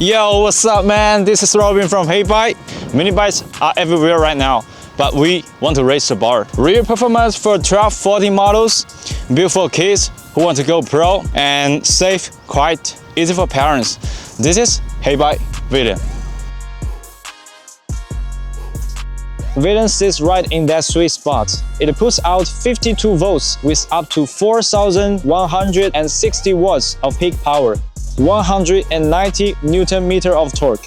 Yo, what's up, man? This is Robin from Heybike. Mini bikes are everywhere right now, but we want to raise the bar. Real performance for 12, 14 models, built for kids who want to go pro, and safe, quiet, easy for parents. This is Heybike Villian. Villian sits right in that sweet spot. It puts out 52 volts with up to 4,160 watts of peak power, 190 Nm of torque,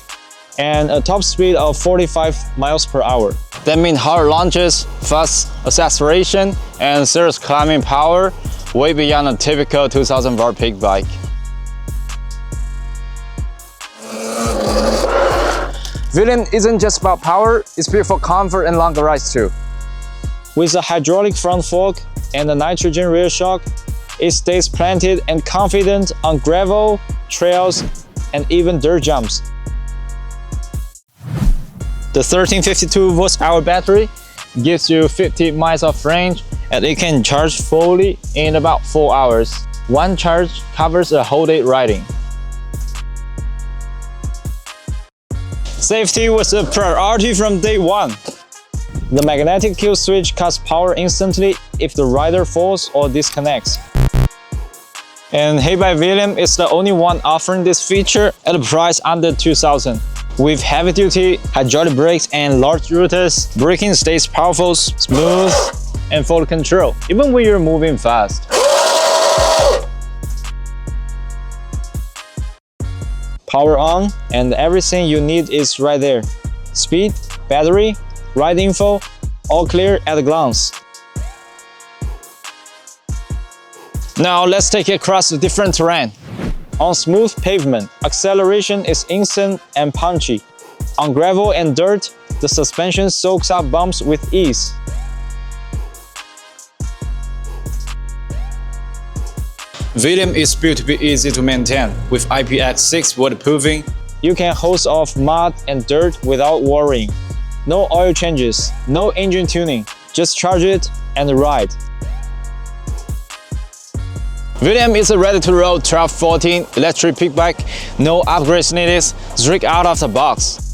and a top speed of 45 miles per hour. That means hard launches, fast acceleration, and serious climbing power way beyond a typical 2000 watt peak bike. Villian isn't just about power, it's built for comfort and longer rides too. With a hydraulic front fork and a nitrogen rear shock, it stays planted and confident on gravel, trails, and even dirt jumps. The 1352 Wh battery gives you 50 miles of range, and it can charge fully in about 4 hours. One charge covers a whole day riding. Safety was a priority from day one. The magnetic kill switch cuts power instantly if the rider falls or disconnects. And Heybike Villian is the only one offering this feature at a price under 2,000. With heavy-duty hydraulic brakes and large rotors, braking stays powerful, smooth, and full control, even when you're moving fast. Power on, and everything you need is right there. Speed, battery, ride info, all clear at a glance. Now let's take it across the different terrain. On smooth pavement, acceleration is instant and punchy. On gravel and dirt, the suspension soaks up bumps with ease. Villian is built to be easy to maintain. With IPX6 waterproofing, you can hose off mud and dirt without worrying. No oil changes, no engine tuning, just charge it and ride. Villian is a ready-to-roll 12-14 electric peak bike, no upgrades needed, straight out of the box.